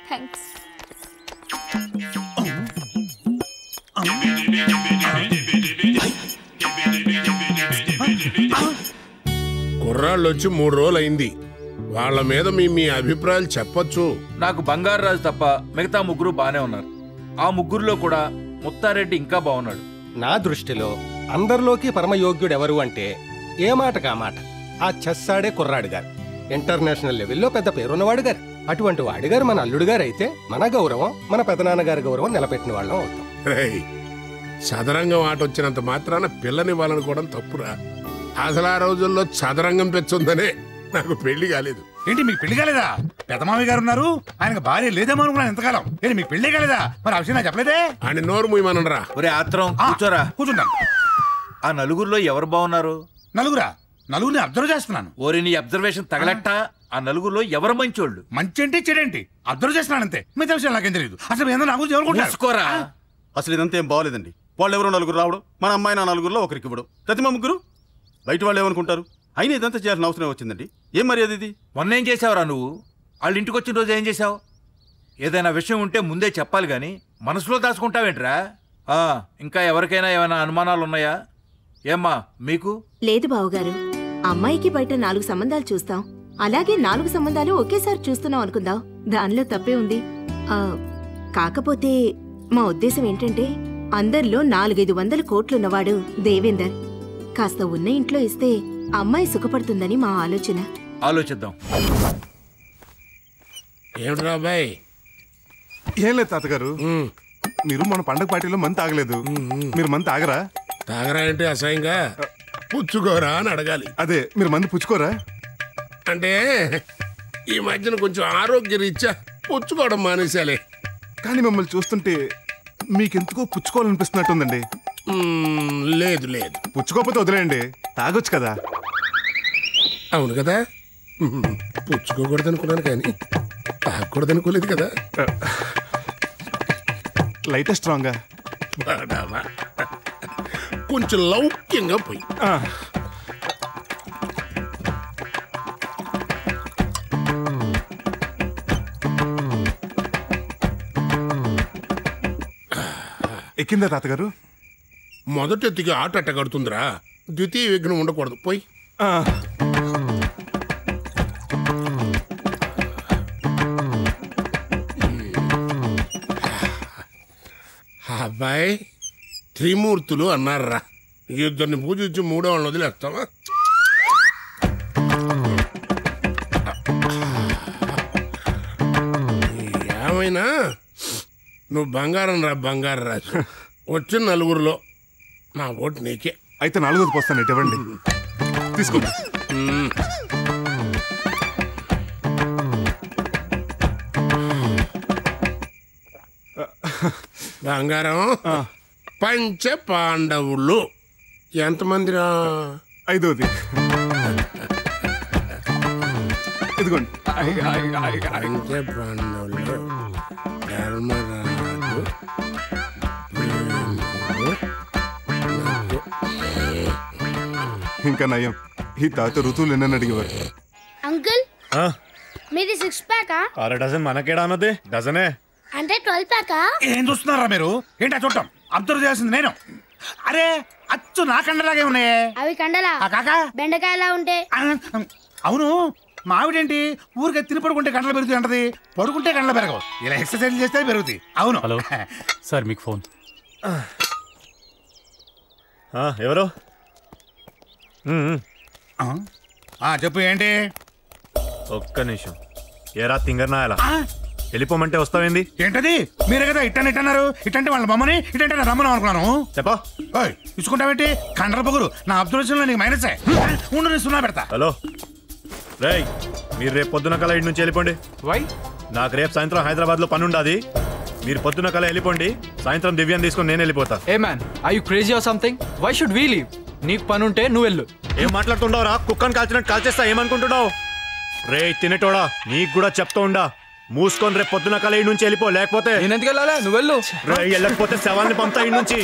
Thanks. కుర్రాళ్ళు వచ్చి 3 రోజులు అయింది. వాళ్ళ మీద మీ అభిప్రాయాలు చెప్పొచ్చు. నాకు బంగారాజు తప్ప మిగతా ముగ్గురు బానే ఉన్నారు. ఆ ముగ్గురులో కూడా ముత్తారెడ్డి ఇంకా బాగున్నాడు. నా దృష్టిలో అందరిలోకి పరమయోగ్యుడు ఎవరు అంటే ఏ మాట కా మాట ఆ చెస్సాడే కుర్రాడు గారు. ఇంటర్నేషనల్ లెవెల్లో పెద్ద పేరున్నవాడు గారు. అటువంటి వాడి గారు మన అల్లుడు గారు అయితే మన గౌరవం, మన పెదనాన్నగారి గౌరవం నిలబెట్టిన వాళ్ళం అవుతాం. చదరంగం ఆట వచ్చినంత మాత్రాన పిల్లనివ్వాలనుకోవడం తప్పురా. అసలు ఆ రోజుల్లో చదరంగం పెచ్చుందనే నాకు పెళ్లి కాలేదు. ఏంటి మీకు పెళ్లి కాలేదా? పెద్దమామి గారు ఉన్నారు, ఆయనకు భార్య లేదేమో అనుకున్నాను ఎంతకాలం. ఏంటి మీకు పెళ్లి కాలేదా? మరి ఆ విషయం నాకు చెప్పలేదే. అని నోరు మూయమనరా. ఒరే ఆత్రం, కూర్చోరా. కూర్చుంటాను. ఆ నలుగురిలో ఎవరు బాగున్నారు? నలుగురిని అబ్జర్వ్ చేస్తున్నాను. ఓరి నీ అబ్జర్వేషన్ తగలట్ట. ఆ నలుగురిలో ఎవరు మంచోళ్ళు? మంచి ఏంటి చెడేంటి అబ్జర్వ్ చేస్తున్నాను అంతే. మిగతా విషయాలు నాకేం తెలియదు. అసలు ఏందో నాకు ఎవరుకోరా. అసలు ఇదంతా ఏం బాగోలేదండి. వాళ్ళు ఎవరో నలుగురు రావడం, మన అమ్మాయి నా నలుగురులో ఒకరికి ఇవ్వడం, ప్రతిమ ముగ్గురు. బయట వాళ్ళు ఏమనుకుంటారు? అయినా ఇదంతా చేయాల్సిన అవసరం వచ్చిందండి. ఏం మర్యాద ఇది? మొన్న ఏం చేసావురా నువ్వు? వాళ్ళ ఇంటికి వచ్చిన రోజు ఏం చేసావు? ఏదైనా విషయం ఉంటే ముందే చెప్పాలి గాని మనసులో దాచుకుంటావేంట్రా? ఇంకా ఎవరికైనా ఏమైనా అనుమానాలు ఉన్నాయా? ఏమ్మా మీకు? లేదు బావగారు, అమ్మాయికి బయట 4 సంబంధాలు చూస్తాం, అలాగే 4 సంబంధాలు ఒకేసారి చూస్తున్నాం అనుకుందాం. దానిలో తప్పే ఉంది. కాకపోతే మా ఉద్దేశం ఏంటంటే అందరిలో 400-500 కోట్లున్నవాడు దేవేందర్. కాస్త ఉన్న ఇంట్లో ఇస్తే అమ్మాయి సుఖపడుతుందని మా ఆలోచన. ఆలోచిద్దాం. ఏమిట్రా అబ్బాయి? ఏం లేదు తాతగారు, మీరు మన పండగ పార్టీలో మంది తాగలేదు. మీరు మంది తాగరా? తాగరా అంటే అసహ్యంగా పుచ్చుకోరా అని అడగాలి. అదే, మీరు మంది పుచ్చుకోరా అంటే ఈ మధ్యన కొంచెం ఆరోగ్య రీత్యా పుచ్చుకోవడం మానేసాలే. కానీ మిమ్మల్ని చూస్తుంటే మీకెందుకో పుచ్చుకోవాలనిపిస్తున్నట్టుందండి. లేదు లేదు, పుచ్చుకోకపోతే వదిలేయండి, తాగొచ్చు కదా. అవును కదా, పుచ్చుకోకూడదు అనుకున్నాను కానీ తాగకూడదు అనుకోలేదు కదా. లైట్ స్ట్రాంగా కొంచెం లౌక్యంగా పోయి. ఎక్కిందా తాతగారు? మొదటెత్తికి ఆట అట్ట కడుతుందిరా, ద్వితీయ విఘ్నం ఉండకూడదు. పోయి. అబ్బాయి, త్రిమూర్తులు అన్నారా, ఇద్దరిని పూజించి 3వ వాళ్ళని వదిలేస్తావా? ఏమైనా నువ్వు బంగారం రా, బంగారం రాజు. వచ్చిన 4గురిలో నా ఓటు నీకే. అయితే 4వది పోస్తాను, ఇవ్వండి, తీసుకోండి. బంగారం. పంచ పాండవులు ఎంతమందిరా? 5వది ఇదిగోండి. పంచ పాండవులు ధర్మరాజు, ఇంకా నయం, ఈ తాత ఋతువులు ఎన్నని అడిగేవారు. అంకుల్, మీది 6 ప్యాకా? అర డజన్ మనకేడా అన్నది? డజనే అంటే 12 ప్యాకా? ఏం చూస్తున్నారా మీరు? ఏంటా చూడటం? అబ్జర్వ్ చేయాల్సింది నేను. అరే, అచ్చు నా కండలాగే ఉన్నాయే. అవి కండలా? కాకా బెండకాయలా ఉంటే. అవును, మావిడేంటి ఊరికే తిని పడుకుంటే కండలు పెరుగుతాయి అంటది, పడుకుంటే కండలు పెరగవు. ఇలా ఎక్సర్సైజ్ చేస్తే పెరుగుతాయి. అవును. హలో సార్, మీకు ఫోన్. ఎవరు? చెప్పు. ఏంటి? ఒక్క నిమిషం. ఏరా తింగర్నాయాలా, వెళ్ళిపోమంటే వస్తావేంది? ఏంటది? మీరే కదా ఇట్టన్నారు. ఇట్టంటే వాళ్ళ బొమ్మని, ఇట్టంటే నా రమ్మను అనుకున్నాను. చెప్పా. ఇచ్చుకుంటావేంటి? కండల పొగురు నా అబ్జర్వేషన్ లో నీకు మైనసే. ఉండు, నేను 0 పెడతా. హలో రేయ్, మీరు రేపు పొద్దున కల ఇంటి నుంచి వెళ్ళిపోండి. వై? నాకు రేపు సాయంత్రం హైదరాబాద్ లో పని ఉండాది. మీరు పొద్దున కల వెళ్ళిపోండి, సాయంత్రం దివ్యాన్ని తీసుకొని నేను వెళ్ళిపోతా. Hey man, are you crazy or something? Why should we leave? నీకు పని ఉంటే నువ్వు వెళ్ళు. ఏం మాట్లాడుతుండవు రా? కుక్కని కాల్చినట్టు కాల్చేస్తా ఏమనుకుంటున్నావు? రే తినేటోడా, నీకు కూడా చెప్తూ ఉండా, మూసుకొని రేపు పొద్దున కల ఇంటి నుంచి వెళ్ళిపో, లేకపోతే నేను ఎందుకు వెళ్ళాలి? నువ్వు వెళ్ళు. వెళ్ళకపోతే శవాన్ని పంపుతా ఇంటి నుంచి.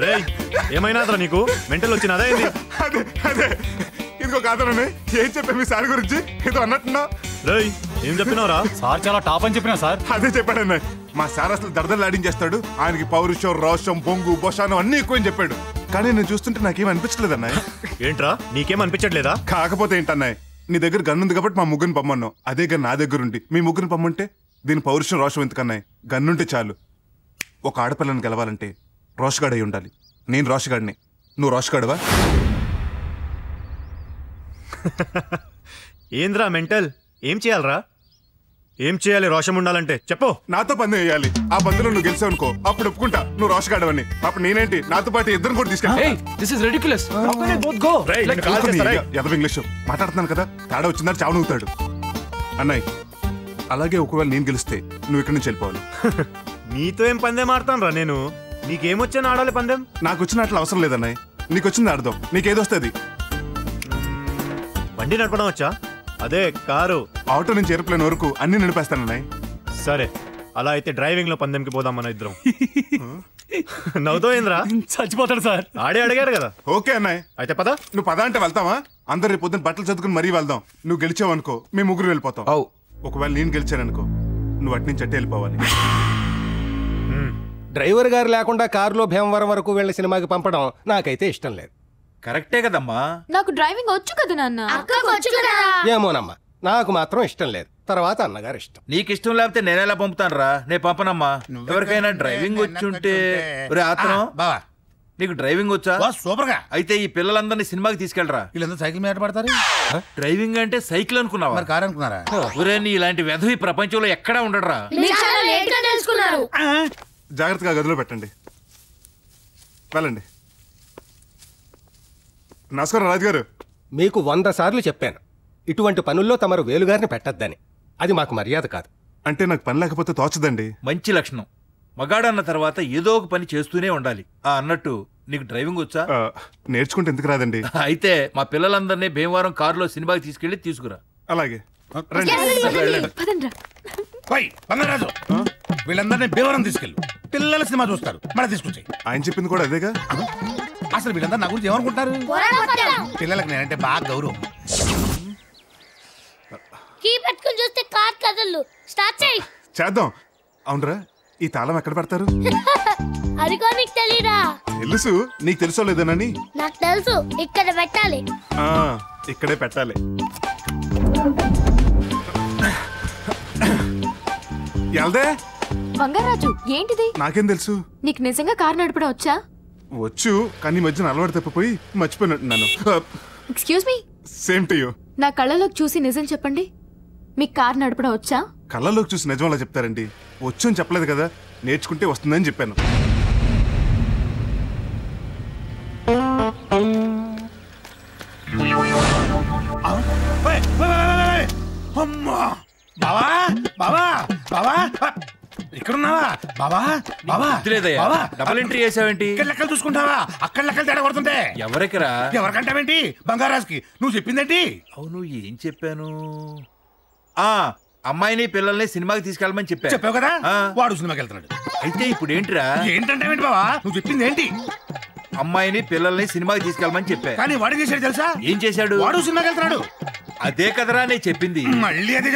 రేయ్, ఏమైనా నీకు మెంటల్ వచ్చినదా? అదే ఎందుకో కాదనని ఏం చెప్పా మీ సార్ గురించి ఏదో అన్నట్టున్నా. ఏం చెప్పినారా? సార్ చాలా టాప్ అని చెప్పినా సార్. అదే చెప్పాడన్న. మా సార్ అసలు దర్దలు ఆడించేస్తాడు. ఆయనకి పౌరుషం, రోషం, బొంగు, బొషానం అన్ని ఎక్కువని చెప్పాడు. కానీ నేను చూస్తుంటే నాకేం అనిపించలేదన్నా. ఏంట్రా నీకేం అనిపించట్లేదా? కాకపోతే ఏంటన్నాయ్, నీ దగ్గర గన్ను ఉంది కాబట్టి మా ముగ్గురిని పమ్మన్నావు. అదే గన్ నా దగ్గర ఉండి మీ ముగ్గురిని పమ్మంటే దీని పౌరుషం, రోషం ఎందుకన్నాయి? గన్నుంటే చాలు. ఒక ఆడపిల్లని గెలవాలంటే రోషగాడై ఉండాలి. నేను రోషగాడిని, నువ్వు రోషగాడువా? ఏంద్రా మెంటల్? ఏం చేయాలరా? ఏం చేయాలి రోషం ఉండాలంటే చెప్పు. నాతో పందెం వేయాలి. ఆ పందెంలో నువ్వు గెలిచావనుకో అప్పుడు ఒప్పుకుంటా నువ్వు రోషగాడవని. అప్పుడు నేనేంటి నాతో పాటు ఇద్దరు కూడా తీసుకెళ్ళి ఇంగ్లీష్ మాట్లాడుతున్నాను కదా, తేడా వచ్చిందని చావనవుతాడు అన్నయ్య. అలాగే ఒకవేళ నేను గెలిస్తే నువ్వు ఇక్కడి నుంచి వెళ్ళిపోవాలి. నీతో ఏం పందెం ఆడతాను రా నేను? నీకేమొచ్చాను ఆడాలి పందెం? నాకు వచ్చిన అట్లా అవసరం లేదన్నయ్య, నీకు వచ్చింది ఆడదాం. నీకేదొస్తుంది? బండి నడపడం వచ్చా? అదే కారు, ఆటో నుంచి ఎయిర్ప్లేన్ వరకు అన్ని నడిపేస్తానన్నయ్య. సరే అలా అయితే డ్రైవింగ్ లో పందెంకి పోదాం మన ఇద్దరం. నవ్వుతో ఏంద్రా? చచ్చిపోతాడు సార్. ఆడే అడిగారు కదా. ఓకే అన్నయ్య, అయితే పద. నువ్వు పద అంటే వెళ్తావా? అందరు రేపు పొద్దున్న బట్టలు చదువుకుని మరీ వెళ్దాం. నువ్వు గెలిచావనుకో మేము ముగ్గురు వెళ్ళిపోతాం. ఒకవేళ నేను గెలిచాననుకో నువ్వు అటు నుంచి అట్టే వెళ్ళిపోవాలి. డ్రైవర్ గారు లేకుండా కారులో భీమవరం వరకు వెళ్ళిన సినిమాకి పంపడం నాకైతే ఇష్టం లేదు. కరెక్టే కదమ్మా. నాకు డ్రైవింగ్ వచ్చు కదా నాన్న. ఏమోనమ్మా, నాకు మాత్రం ఇష్టం లేదు. తర్వాత అన్నగారు ఇష్టం. నీకు ఇష్టం లేకపోతే నేనేలా పంపుతాను రా? నేను పంపనమ్మా. ఎవరికైనా డ్రైవింగ్ వచ్చి ఉంటే ఆతనం బావా నీకు డ్రైవింగ్ వచ్చా? సూపర్ గా. అయితే ఈ పిల్లలందరినీ సినిమాకి తీసుకెళ్ళరా. వీళ్ళందరూ సైకిల్ మీద పడతారు. డ్రైవింగ్ అంటే సైకిల్ అనుకున్నావా? మరి కారు అనుకున్నారా? ఒరే నీ ఇలాంటి వెధవి ప్రపంచంలో ఎక్కడా ఉండడరా. జాగ్రత్తగా గదిలో పెట్టండి. వెళ్ళండి. నమస్కారం రాజుగారు. మీకు 100 సార్లు చెప్పాను ఇటువంటి పనుల్లో తమరు వేలుగారిని పెట్టద్దని. అది మాకు మర్యాద కాదు. అంటే నాకు పని లేకపోతే తోచదండి. మంచి లక్షణం. మగాడన్న తర్వాత ఏదో ఒక పని చేస్తూనే ఉండాలి. అన్నట్టు నీకు డ్రైవింగ్ వచ్చా? నేర్చుకుంటే ఎందుకు రాదండి. అయితే మా పిల్లలందరినీ భీమవరం కారులో సినిమాకి తీసుకెళ్లి తీసుకురా. అలాగే బంగారాజు, వీళ్ళందరినీ భీమవరం తీసుకెళ్ళు. పిల్లల సినిమా చూస్తారు. మళ్ళీ తీసుకొచ్చి. ఆయన చెప్పింది కూడా అదేగా. అసలు వీళ్ళందరూ నా గురించి ఏమనుకుంటారు? పిల్లలకు నేనంటే బాగా గౌరవం. కీ పెట్టుకుని చూస్తే కార్ కదలు. స్టార్ట్ చేయి. చేద్దాం. అవునరా, ఈ తాళం ఎక్కడ పెడతారు? అదిగో నీకు తెలీదా? తెలుసు. నీకు తెలుసో లేదనని? నాకు తెలుసు. ఇక్కడ పెట్టాలి. ఇక్కడే పెట్టాలి. ఎల్దే బంగారాజు, ఏంటిది? నాకేం తెలుసు. నీకు నిజంగా కార్ నడపడం వచ్చా? వచ్చు, కానీ మధ్యన అలవాటు తప్పిపోయి మర్చిపోయినట్టున్నాను. Excuse me. Same to you. నా కళ్ళలోకి చూసి నిజం చెప్పండి, మీకు కార్ నడపడం వచ్చా? కళ్ళలోకి చూసి నిజం అలా చెప్తారండి. వచ్చు అని చెప్పలేదు కదా, నేర్చుకుంటే వస్తుందని చెప్పాను. అమ్మా బావా బావా బావా ఇక్కడున్నావా? బావా బావా డబుల్ ఎంట్రీ చేసావేంటి? ఇక్కడ లెక్కలు చూసుకుంటావా? అక్కడ లెక్కలు తేడా కొడుతుంటే ఎవరికిరా? ఎవరికంటావేంటి? బంగారాజుకి. నువ్వు చెప్పిందేంటి? అవును, ఏం చెప్పాను? అమ్మాయిని పిల్లల్ని సినిమాకి తీసుకెళ్ళమని చెప్పావు కదా. వాడు సినిమాకి వెళ్తున్నాడు. అయితే ఇప్పుడు ఏంటిరా? ఏంటంటావేంటి బావా? నువ్వు చెప్పింది ఏంటి? అమ్మాయిని పిల్లల్ని సినిమాకి తీసుకెళ్ళమని చెప్పా. కానీ వాడు చేశాడు తెలుసా? ఏం చేశాడు? వాడు సినిమాకి వెళ్తున్నాడు. అదే కదరా నేను చెప్పింది. మళ్ళీ అదే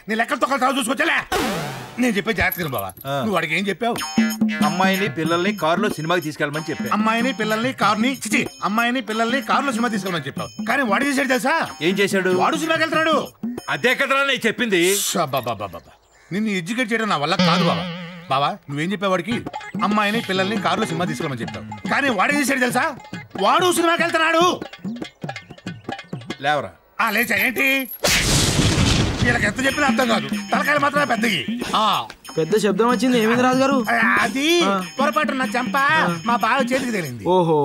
నీ లెక్కలు తొక్కలు చూసుకొచ్చలే. నేను చెప్పే జాగ్రత్త బావా. నువ్వు వాడికి ఏం చెప్పావు? అమ్మాయిని పిల్లల్ని కారులో సినిమాకి తీసుకెళ్ళమని చెప్పా. అమ్మాయిని పిల్లల్ని కారులో సినిమా తీసుకెళ్ళమని చెప్పావు. కానీ వాడు చేశాడు తెలుసా? ఏం చేశాడు? వాడు సినిమాకి వెళ్తున్నాడు. అదే కదరా నేను చెప్పింది. నిన్ను ఎడ్యుకేట్ చేయడం నా వల్ల కాదు బావా. బావా నువ్వేం చెప్పావు వాడికి? అమ్మాయిని పిల్లల్ని కారులో సినిమా తీసుకెళ్ళమని చెప్పావు. కానీ వాడు చేశాడు తెలుసా? వాడు సినిమాకి వెళ్తున్నాడు. లేవరా. లేచా ఏంటి? వీళ్ళకి ఎంత చెప్పినా అర్థం కాదు. తలకాయలు మాత్రమే పెద్దవి. పెద్ద శబ్దం వచ్చింది. ఏమైంది రాజు గారు? అది పొరపాటు నా చంప మా బావ చేతికి తగిలింది. ఓహో